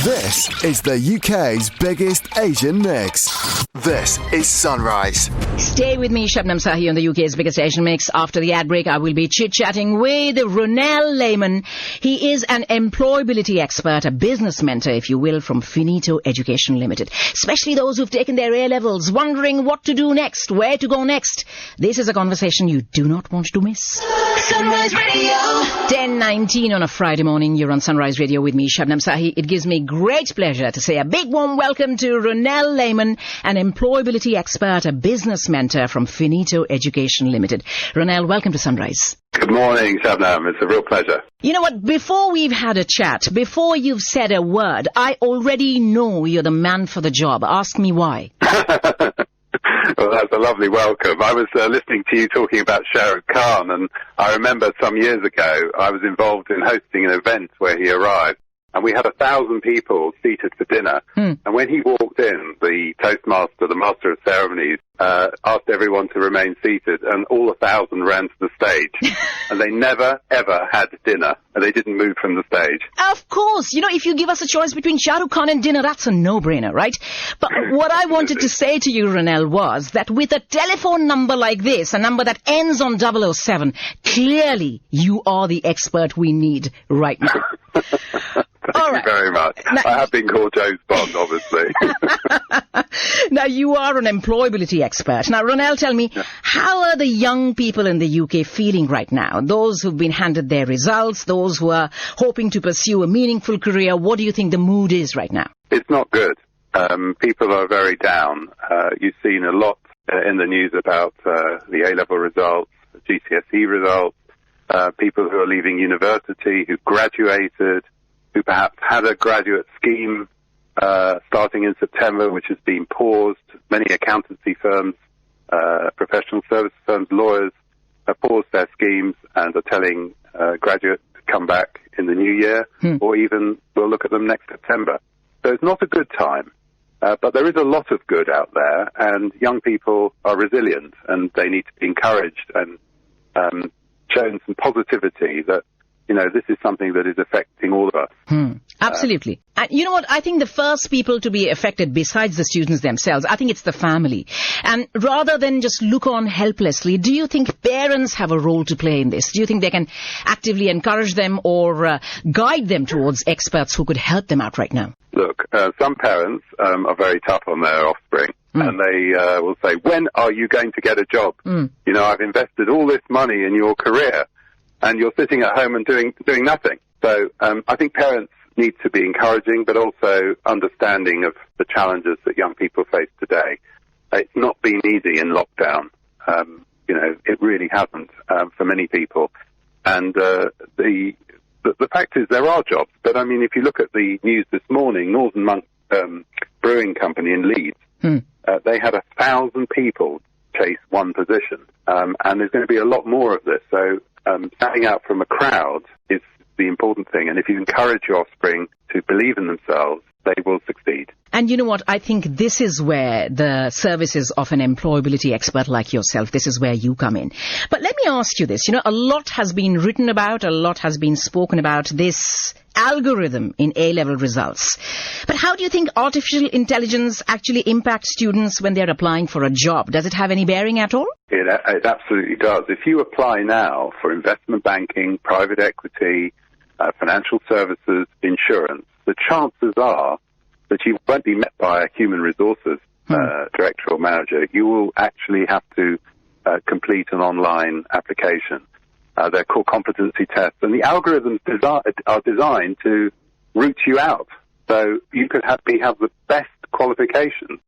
This is the UK's biggest Asian mix. This is Sunrise. Stay with me, Shabnam Sahi, on the UK's biggest Asian mix. After the ad break, I will be chit-chatting with Ronel Lehmann. He is an employability expert, a business mentor, if you will, from Finito Education Limited. Especially those who've taken their A-levels, wondering what to do next, where to go next. This is a conversation you do not want to miss. Sunrise Radio. 10:19 on a Friday morning. You're on Sunrise Radio with me, Shabnam Sahi. It gives me great pleasure to say a big warm welcome to Ronel Lehmann, an employability expert, a business mentor from Finito Education Limited. Ronel, welcome to Sunrise. Good morning, Shabnam. It's a real pleasure. You know what? Before we've had a chat, before you've said a word, I already know you're the man for the job. Ask me why. Well, that's a lovely welcome. I was listening to you talking about Shah Rukh Khan, and I remember some years ago I was involved in hosting an event where he arrived, and we had 1,000 people seated for dinner. And when he walked in, the Toastmaster, the Master of Ceremonies, asked everyone to remain seated, and all 1,000 ran to the stage. And they never, ever had dinner, and they didn't move from the stage. Of course. You know, if you give us a choice between Shah Rukh Khan and dinner, that's a no-brainer, right? But what I wanted to say to you, Ronel, was that with a telephone number like this, a number that ends on 007, clearly you are the expert we need right now. Thank you very much. Now, I have been called James Bond, obviously. Now, you are an employability expert. Now, Ronel, tell me, how are the young people in the UK feeling right now? Those who've been handed their results, those who are hoping to pursue a meaningful career, what do you think the mood is right now? It's not good. People are very down. You've seen a lot in the news about the A-level results, the GCSE results, people who are leaving university, who've graduated, who perhaps had a graduate scheme starting in September, which has been paused. Many accountancy firms, professional service firms, lawyers have paused their schemes and are telling graduates to come back in the new year, or even we'll look at them next September. So it's not a good time, but there is a lot of good out there, and young people are resilient, and they need to be encouraged and shown some positivity that, you know, this is something that is affecting all of us. Absolutely. And you know what? I think the first people to be affected, besides the students themselves, I think it's the family. And rather than just look on helplessly, do you think parents have a role to play in this? Do you think they can actively encourage them or guide them towards experts who could help them out right now? Look, some parents are very tough on their offspring. And they will say, when are you going to get a job? You know, I've invested all this money in your career, and you're sitting at home and doing nothing. So I think parents need to be encouraging, but also understanding of the challenges that young people face today. It's not been easy in lockdown. You know, it really hasn't for many people. And the fact is there are jobs. But, I mean, if you look at the news this morning, Northern Monk Brewing Company in Leeds, they had 1,000 people chase one position. And there's going to be a lot more of this. So standing out from a crowd is the important thing. And if you encourage your offspring to believe in themselves, they will succeed. And you know what? I think this is where the services of an employability expert like yourself, this is where you come in. But let me ask you this. You know, a lot has been written about, a lot has been spoken about this algorithm in A-level results. But how do you think artificial intelligence actually impacts students when they're applying for a job? Does it have any bearing at all? It absolutely does. If you apply now for investment banking, private equity, financial services, insurance, the chances are that you won't be met by a human resources director or manager. You will actually have to complete an online application. They're called competency tests, and the algorithms are designed to root you out. So you could have the best qualifications.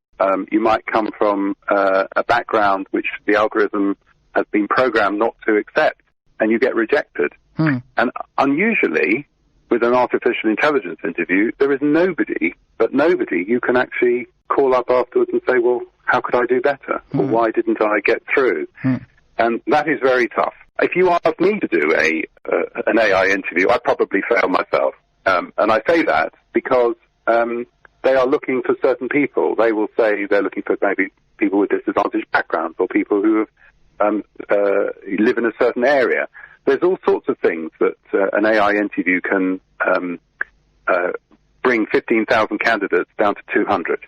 You might come from a background which the algorithm has been programmed not to accept, and you get rejected. And unusually, with an artificial intelligence interview, there is nobody you can actually call up afterwards and say, well, how could I do better? Or why didn't I get through? And that is very tough. If you ask me to do an AI interview, I'd probably fail myself. And I say that because they are looking for certain people. They will say they're looking for maybe people with disadvantaged backgrounds or people who live in a certain area. There's all sorts of things that an AI interview can bring 15,000 candidates down to 200.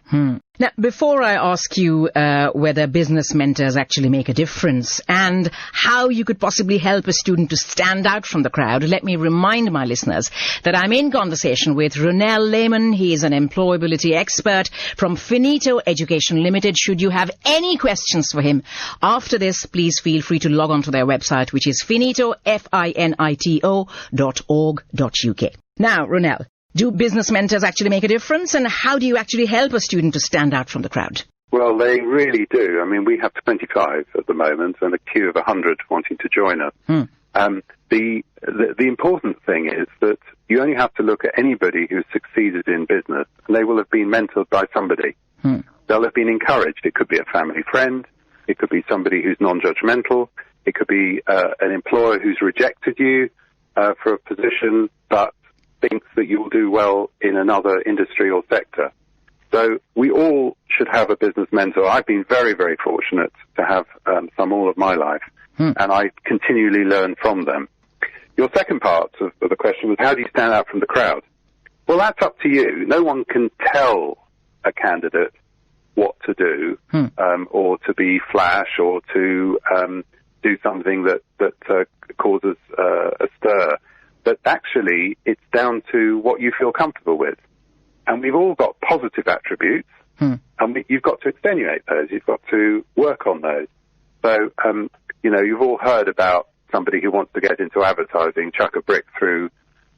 Now, before I ask you whether business mentors actually make a difference and how you could possibly help a student to stand out from the crowd, let me remind my listeners that I'm in conversation with Ronel Lehmann. He is an employability expert from Finito Education Limited. Should you have any questions for him after this, please feel free to log on to their website, which is finito, finito.org.uk. Now, Ronel, do business mentors actually make a difference, and how do you actually help a student to stand out from the crowd? Well, they really do. I mean, we have 25 at the moment and a queue of 100 wanting to join us. The important thing is that you only have to look at anybody who's succeeded in business, and they will have been mentored by somebody. They'll have been encouraged. It could be a family friend. It could be somebody who's non-judgmental. It could be an employer who's rejected you for a position, but thinks that you'll do well in another industry or sector. So we all should have a business mentor. I've been very, very fortunate to have some all of my life, and I continually learn from them. Your second part of the question was, how do you stand out from the crowd? Well, that's up to you. No one can tell a candidate what to do, or to be flash, or to do something that causes a stir. But actually, it's down to what you feel comfortable with. And we've all got positive attributes, and you've got to extenuate those. You've got to work on those. So, you've all heard about somebody who wants to get into advertising, chuck a brick through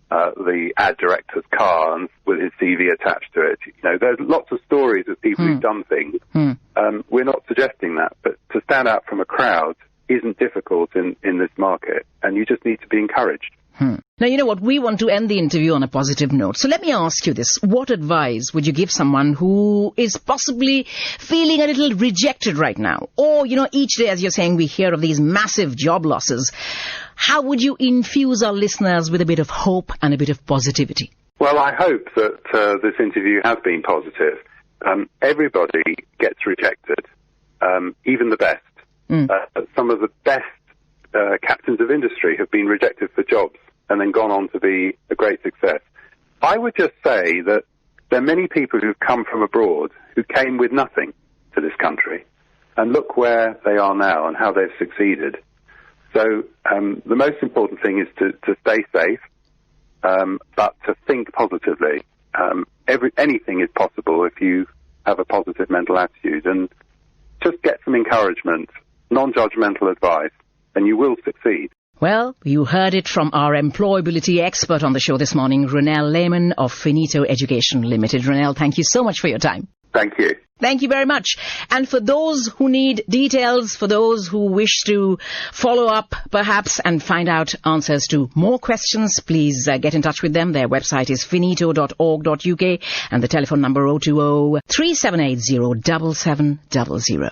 the ad director's car and with his CV attached to it. There's lots of stories of people who've done things. We're not suggesting that, but to stand out from a crowd isn't difficult in this market, and you just need to be encouraged. Now, you know what? We want to end the interview on a positive note. So let me ask you this. What advice would you give someone who is possibly feeling a little rejected right now? Or, each day, as you're saying, we hear of these massive job losses. How would you infuse our listeners with a bit of hope and a bit of positivity? Well, I hope that this interview has been positive. Everybody gets rejected, even the best. Some of the best captains of industry have been rejected for jobs and then gone on to be a great success. I would just say that there are many people who've come from abroad who came with nothing to this country, and look where they are now and how they've succeeded. So the most important thing is to stay safe, but to think positively. Anything is possible if you have a positive mental attitude, and just get some encouragement, non-judgmental advice, and you will succeed. Well, you heard it from our employability expert on the show this morning, Ronel Lehmann of Finito Education Limited. Ronel, thank you so much for your time. Thank you. Thank you very much. And for those who need details, for those who wish to follow up, perhaps, and find out answers to more questions, please get in touch with them. Their website is finito.org.uk, and the telephone number 020 3780 7700.